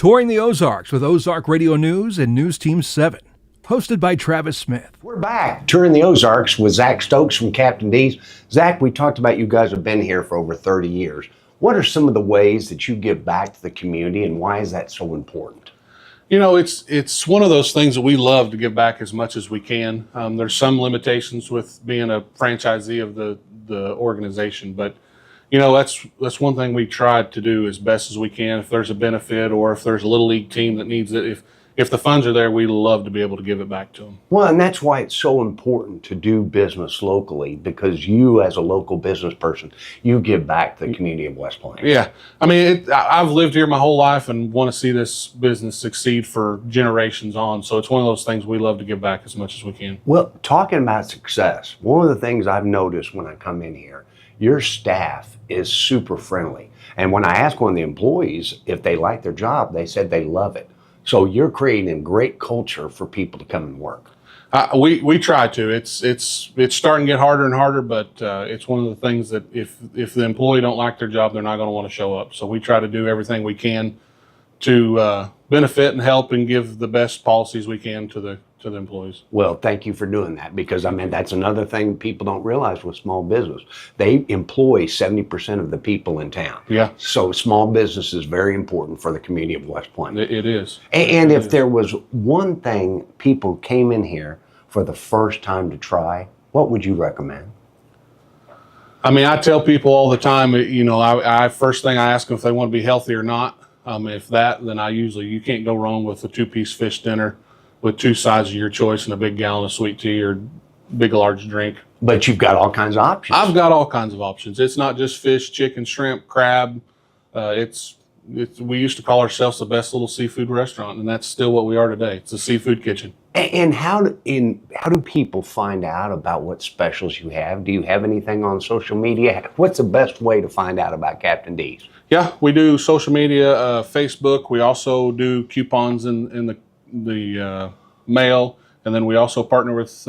Touring the Ozarks with Ozark Radio News and News Team 7. Hosted by Travis Smith. We're back, touring the Ozarks with Zach Stokes from Captain D's. Zach, we talked about you guys have been here for over 30 years. What are some of the ways that you give back to the community, and why is that so important? You know, it's one of those things that we love to give back as much as we can. There's some limitations with being a franchisee of the organization, but you know, that's one thing we try to do as best as we can. If there's a benefit or if there's a little league team that needs it, if the funds are there, we love to be able to give it back to them. Well, and that's why it's so important to do business locally, because you, as a local business person, you give back to the community of West Plains. Yeah. I mean, I've lived here my whole life and want to see this business succeed for generations on. So it's one of those things we love to give back as much as we can. Well, talking about success, one of the things I've noticed when I come in here, your staff is super friendly. And when I ask one of the employees if they like their job, they said they love it. So you're creating a great culture for people to come and work. We try to. It's starting to get harder and harder, but it's one of the things that if the employee don't like their job, they're not going to want to show up. So we try to do everything we can to benefit and help and give the best policies we can to the employees. Well, thank you for doing that, because I mean that's another thing people don't realize with small business. They employ 70% of the people in town. Yeah. So small business is very important for the community of West Plains. It is. And if there was one thing people came in here for the first time to try, what would you recommend? I mean, I tell people all the time, you know, I first thing I ask them if they want to be healthy or not. If that, then you can't go wrong with a 2-piece fish dinner with 2 sides of your choice and a big gallon of sweet tea or big large drink. But you've got all kinds of options. I've got all kinds of options. It's not just fish, chicken, shrimp, crab. We used to call ourselves the best little seafood restaurant, and that's still what we are today. It's a seafood kitchen. And how do people find out about what specials you have? Do you have anything on social media? What's the best way to find out about Captain D's? Yeah, we do social media, Facebook. We also do coupons in the mail, and then we also partner with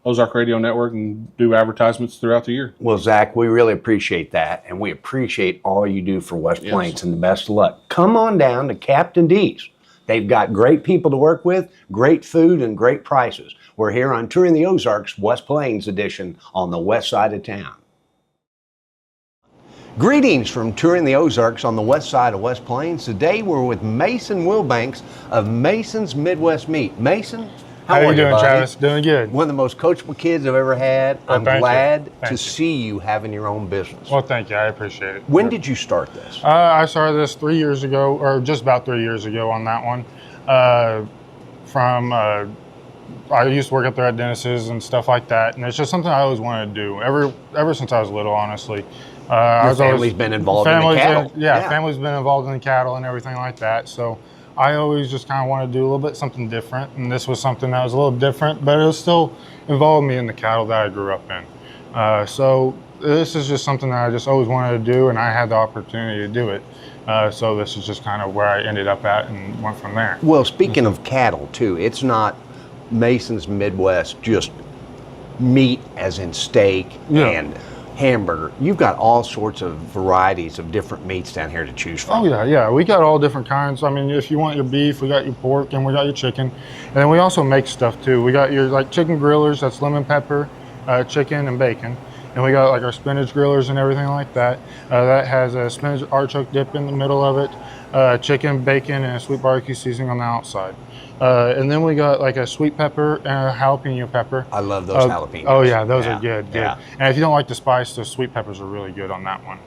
Ozark Radio Network and do advertisements throughout the year. Well, Zach, we really appreciate that, and we appreciate all you do for West Plains, and the best of luck. Come on down to Captain D's. They've got great people to work with, great food, and great prices. We're here on Touring the Ozarks, West Plains edition on the west side of town. Greetings from Touring the Ozarks on the west side of West Plains. Today we're with Mason Wilbanks of Mason's Midwest Meat. Mason, how are you doing, buddy? Travis? Doing good. One of the most coachable kids I've ever had. Well, I'm glad to see you having your own business. Well, thank you. I appreciate it. When did you start this? I started this 3 years ago, or just about 3 years ago on that one. I used to work up there at dentists and stuff like that, and it's just something I always wanted to do ever since I was little, honestly. Your family's been involved in the cattle. Family's been involved in the cattle and everything like that. So I always just kind of wanted to do a little bit something different, and this was something that was a little different, but it still involved me in the cattle that I grew up in. So this is just something that I just always wanted to do, and I had the opportunity to do it. So this is just kind of where I ended up at and went from there. Well, speaking of cattle too, it's not Mason's Midwest just meat as in steak and hamburger. You've got all sorts of varieties of different meats down here to choose from. Oh yeah, we got all different kinds. I mean, if you want your beef, we got your pork, and we got your chicken. And then we also make stuff too. We got your chicken grillers, that's lemon pepper, chicken and bacon. And we got our spinach grillers and everything like that. That has a spinach artichoke dip in the middle of it, chicken, bacon, and a sweet barbecue seasoning on the outside. And then we got a sweet pepper and a jalapeno pepper. I love those jalapenos. Oh yeah, those are good. Yeah. And if you don't like the spice, the sweet peppers are really good on that one.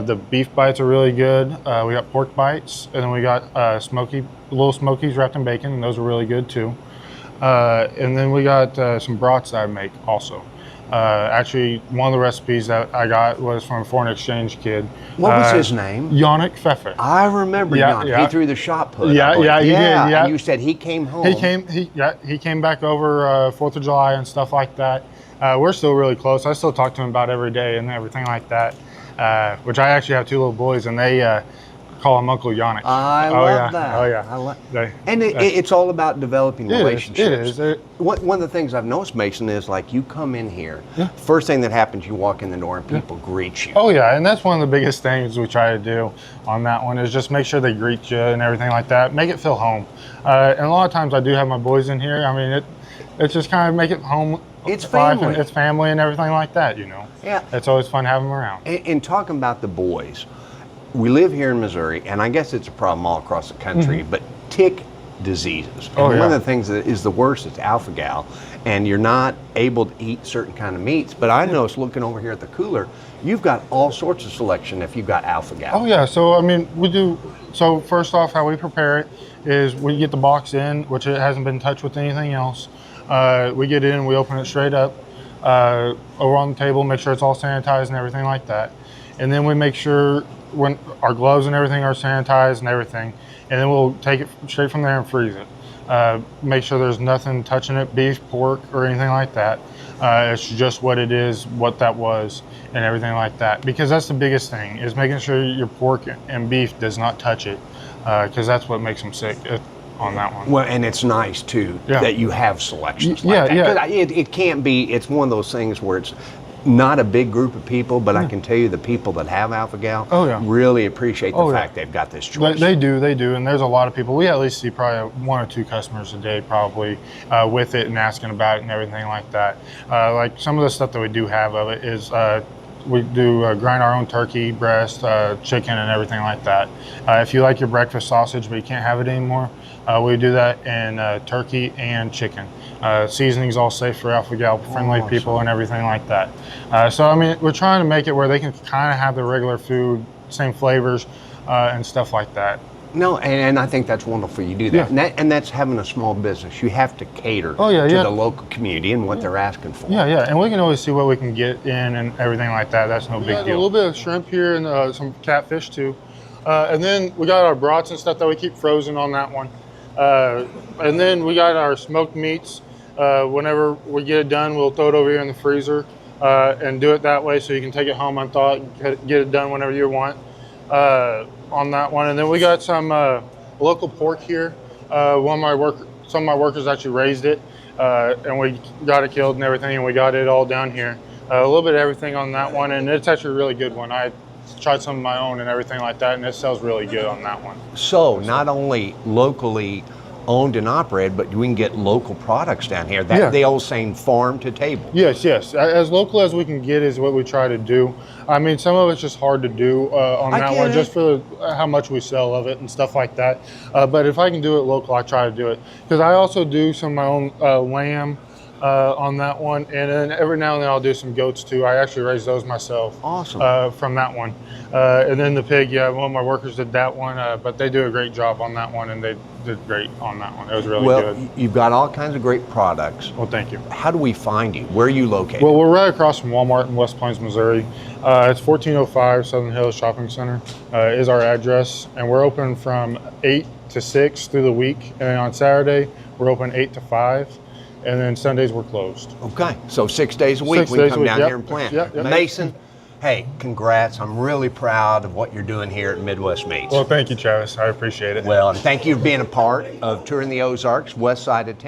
The beef bites are really good. We got pork bites, and then we got little smokies wrapped in bacon, and those are really good too. And then we got some brats that I make also. Actually, one of the recipes that I got was from a foreign exchange kid. What was his name? Yannick Pfeffer. I remember Yannick. He threw the shot put. He did. Yeah. And you said he came home. He came back over 4th of July and stuff like that. We're still really close. I still talk to him about every day and everything like that. Which I actually have 2 little boys, and they call him Uncle Yannick. I Oh, love yeah. that. Oh, yeah. I love. They- And it's all about developing relationships. It is. One of the things I've noticed, Mason, is like you come in here, first thing that happens, you walk in the door and people greet you. Oh yeah, and that's one of the biggest things we try to do on that one is just make sure they greet you and everything like that. Make it feel home. And a lot of times I do have my boys in here. I mean, it's just kind of make it home. It's family. It's family and everything like that, you know. Yeah. It's always fun having them around. And talking about the boys, we live here in Missouri, and I guess it's a problem all across the country, but tick diseases. And one of the things that is the worst is alpha-gal, and you're not able to eat certain kind of meats. But I noticed looking over here at the cooler, you've got all sorts of selection if you've got alpha-gal. Oh yeah, so I mean, we do. So first off, how we prepare it is we get the box in, which it hasn't been touched with anything else. We get it in, we open it straight up over on the table, make sure it's all sanitized and everything like that. And then we make sure when our gloves and everything are sanitized and everything, and then we'll take it straight from there and freeze it. Make sure there's nothing touching it, beef, pork, or anything like that. It's just what it is, what that was, and everything like that. Because that's the biggest thing, is making sure your pork and beef does not touch it, because that's what makes them sick on that one. Well, and it's nice too that you have selections like that. Yeah. 'Cause it can't be, it's one of those things where it's not a big group of people, but I can tell you the people that have alpha-gal really appreciate the fact they've got this choice. They do, and there's a lot of people. We at least see probably 1 or 2 customers a day probably with it and asking about it and everything like that. Like some of the stuff that we do have of it is we do grind our own turkey, breast, chicken, and everything like that. If you like your breakfast sausage but you can't have it anymore, we do that in turkey and chicken. Seasoning's all safe for alpha-gal friendly people and everything like that. So I mean, we're trying to make it where they can kind of have the regular food, same flavors, and stuff like that. No, and I think that's wonderful you do that. And that's having a small business. You have to cater to the local community and what they're asking for. Yeah, and we can always see what we can get in and everything like that. That's no big deal. A little bit of shrimp here and some catfish too. And then we got our brats and stuff that we keep frozen on that one. And then we got our smoked meats. Whenever we get it done, we'll throw it over here in the freezer and do it that way so you can take it home unthaw it, get it done whenever you want on that one. And then we got some local pork here. Some of my workers actually raised it and we got it killed and everything, and we got it all down here. A little bit of everything on that one, and it's actually a really good one. I tried some of my own and everything like that, and it sells really good on that one. So not only locally owned and operated, but we can get local products down here. That the old saying, farm to table. Yes. As local as we can get is what we try to do. I mean, some of it's just hard to do on that one, just for how much we sell of it and stuff like that. But if I can do it local, I try to do it. Because I also do some of my own lamb on that one, and then every now and then I'll do some goats too. I actually raise those myself. Awesome. From that one. And then the pig, one of my workers did that one, but they do a great job on that one, and they did great on that one. It was really good. Well, you've got all kinds of great products. Well, thank you. How do we find you? Where are you located? Well, we're right across from Walmart in West Plains, Missouri. It's 1405 Southern Hills Shopping Center is our address, and we're open from 8 to 6 through the week, and then on Saturday we're open 8 to 5. And then Sundays we're closed. Okay, so 6 days a week 6 we can days a come week, down yep. here and plant. Yep. Mason, hey, congrats. I'm really proud of what you're doing here at Midwest Meats. Well, thank you, Travis. I appreciate it. Well, and thank you for being a part of Touring the Ozarks, west side of town.